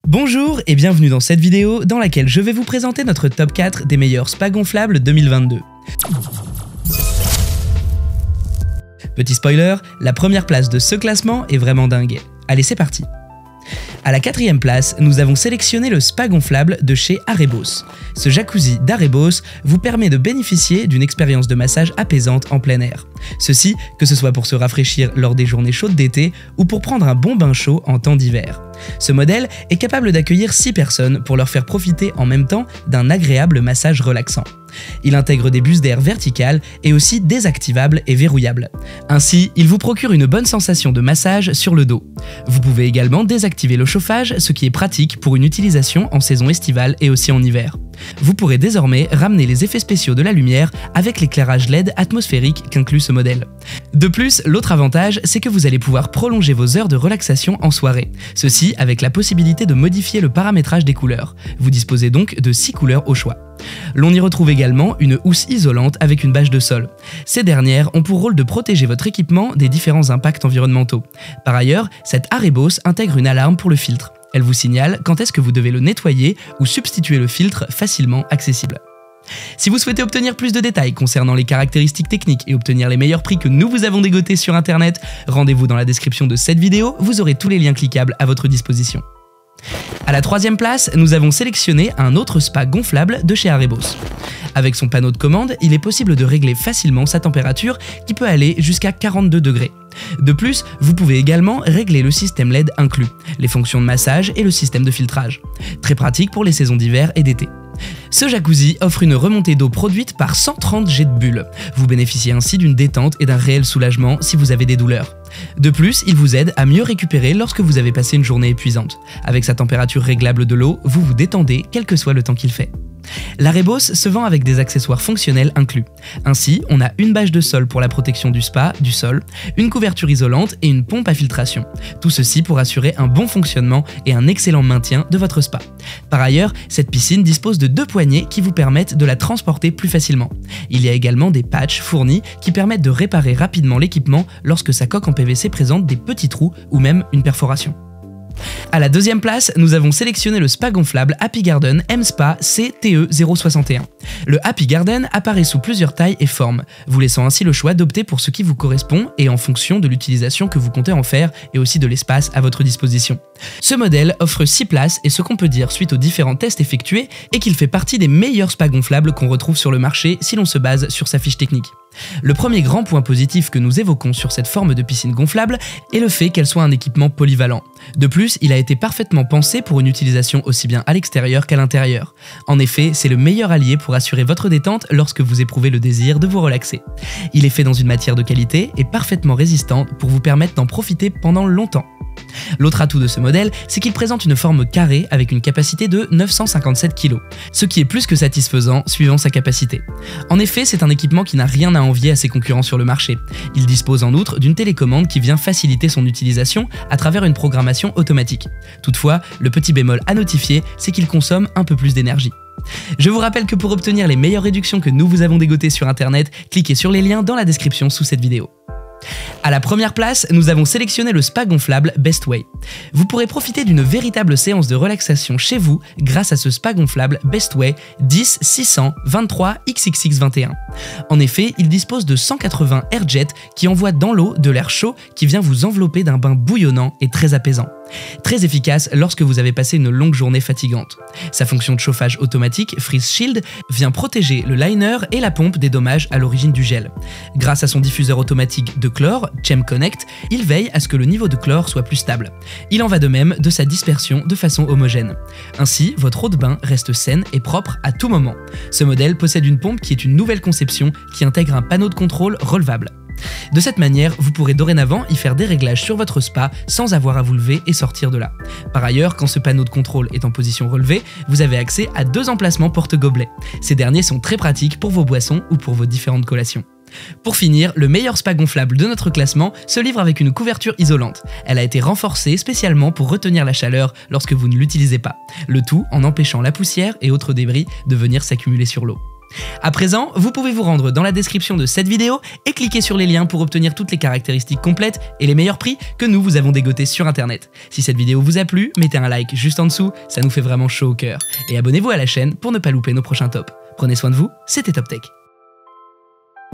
Bonjour et bienvenue dans cette vidéo dans laquelle je vais vous présenter notre top 4 des meilleurs spas gonflables 2022. Petit spoiler, la première place de ce classement est vraiment dingue. Allez, c'est parti. À la 4e place, nous avons sélectionné le spa gonflable de chez Arebos. Ce jacuzzi d'Arebos vous permet de bénéficier d'une expérience de massage apaisante en plein air. Ceci, que ce soit pour se rafraîchir lors des journées chaudes d'été ou pour prendre un bon bain chaud en temps d'hiver. Ce modèle est capable d'accueillir 6 personnes pour leur faire profiter en même temps d'un agréable massage relaxant. Il intègre des busses d'air verticales et aussi désactivables et verrouillables. Ainsi, il vous procure une bonne sensation de massage sur le dos. Vous pouvez également désactiver le chauffage, ce qui est pratique pour une utilisation en saison estivale et aussi en hiver. Vous pourrez désormais ramener les effets spéciaux de la lumière avec l'éclairage LED atmosphérique qu'inclut ce modèle. De plus, l'autre avantage, c'est que vous allez pouvoir prolonger vos heures de relaxation en soirée. Ceci avec la possibilité de modifier le paramétrage des couleurs. Vous disposez donc de 6 couleurs au choix. L'on y retrouve également une housse isolante avec une bâche de sol. Ces dernières ont pour rôle de protéger votre équipement des différents impacts environnementaux. Par ailleurs, cette Arebos intègre une alarme pour le filtre. Elle vous signale quand est-ce que vous devez le nettoyer ou substituer le filtre facilement accessible. Si vous souhaitez obtenir plus de détails concernant les caractéristiques techniques et obtenir les meilleurs prix que nous vous avons dégotés sur internet, rendez-vous dans la description de cette vidéo, vous aurez tous les liens cliquables à votre disposition. À la 3e place, nous avons sélectionné un autre spa gonflable de chez Arebos. Avec son panneau de commande, il est possible de régler facilement sa température qui peut aller jusqu'à 42 degrés. De plus, vous pouvez également régler le système LED inclus, les fonctions de massage et le système de filtrage. Très pratique pour les saisons d'hiver et d'été. Ce jacuzzi offre une remontée d'eau produite par 130 jets de bulles. Vous bénéficiez ainsi d'une détente et d'un réel soulagement si vous avez des douleurs. De plus, il vous aide à mieux récupérer lorsque vous avez passé une journée épuisante. Avec sa température réglable de l'eau, vous vous détendez quel que soit le temps qu'il fait. L'Arebos se vend avec des accessoires fonctionnels inclus. Ainsi, on a une bâche de sol pour la protection du spa, du sol, une couverture isolante et une pompe à filtration. Tout ceci pour assurer un bon fonctionnement et un excellent maintien de votre spa. Par ailleurs, cette piscine dispose de 2 poignées qui vous permettent de la transporter plus facilement. Il y a également des patchs fournis qui permettent de réparer rapidement l'équipement lorsque sa coque en PVC présente des petits trous ou même une perforation. À la 2e place, nous avons sélectionné le spa gonflable Happy Garden M-Spa CTE061. Le Happy Garden apparaît sous plusieurs tailles et formes, vous laissant ainsi le choix d'opter pour ce qui vous correspond et en fonction de l'utilisation que vous comptez en faire et aussi de l'espace à votre disposition. Ce modèle offre 6 places et ce qu'on peut dire suite aux différents tests effectués est qu'il fait partie des meilleurs spas gonflables qu'on retrouve sur le marché si l'on se base sur sa fiche technique. Le premier grand point positif que nous évoquons sur cette forme de piscine gonflable est le fait qu'elle soit un équipement polyvalent. De plus, il a été parfaitement pensé pour une utilisation aussi bien à l'extérieur qu'à l'intérieur. En effet, c'est le meilleur allié pour assurer votre détente lorsque vous éprouvez le désir de vous relaxer. Il est fait dans une matière de qualité et parfaitement résistante pour vous permettre d'en profiter pendant longtemps. L'autre atout de ce modèle, c'est qu'il présente une forme carrée avec une capacité de 957 kg, ce qui est plus que satisfaisant suivant sa capacité. En effet, c'est un équipement qui n'a rien à envier à ses concurrents sur le marché. Il dispose en outre d'une télécommande qui vient faciliter son utilisation à travers une programmation automatique. Toutefois, le petit bémol à notifier, c'est qu'il consomme un peu plus d'énergie. Je vous rappelle que pour obtenir les meilleures réductions que nous vous avons dégotées sur internet, cliquez sur les liens dans la description sous cette vidéo. À la 1re place, nous avons sélectionné le spa gonflable Bestway. Vous pourrez profiter d'une véritable séance de relaxation chez vous grâce à ce spa gonflable Bestway 10623XXX21. En effet, il dispose de 180 airjets qui envoient dans l'eau de l'air chaud qui vient vous envelopper d'un bain bouillonnant et très apaisant. Très efficace lorsque vous avez passé une longue journée fatigante. Sa fonction de chauffage automatique, Freeze Shield, vient protéger le liner et la pompe des dommages à l'origine du gel. Grâce à son diffuseur automatique de chlore, Chem Connect, il veille à ce que le niveau de chlore soit plus stable. Il en va de même de sa dispersion de façon homogène. Ainsi, votre eau de bain reste saine et propre à tout moment. Ce modèle possède une pompe qui est une nouvelle conception qui intègre un panneau de contrôle relevable. De cette manière, vous pourrez dorénavant y faire des réglages sur votre spa sans avoir à vous lever et sortir de là. Par ailleurs, quand ce panneau de contrôle est en position relevée, vous avez accès à 2 emplacements porte-gobelets. Ces derniers sont très pratiques pour vos boissons ou pour vos différentes collations. Pour finir, le meilleur spa gonflable de notre classement se livre avec une couverture isolante. Elle a été renforcée spécialement pour retenir la chaleur lorsque vous ne l'utilisez pas, le tout en empêchant la poussière et autres débris de venir s'accumuler sur l'eau. À présent, vous pouvez vous rendre dans la description de cette vidéo et cliquer sur les liens pour obtenir toutes les caractéristiques complètes et les meilleurs prix que nous vous avons dégotés sur internet. Si cette vidéo vous a plu, mettez un like juste en dessous, ça nous fait vraiment chaud au cœur. Et abonnez-vous à la chaîne pour ne pas louper nos prochains tops. Prenez soin de vous, c'était Top Tech.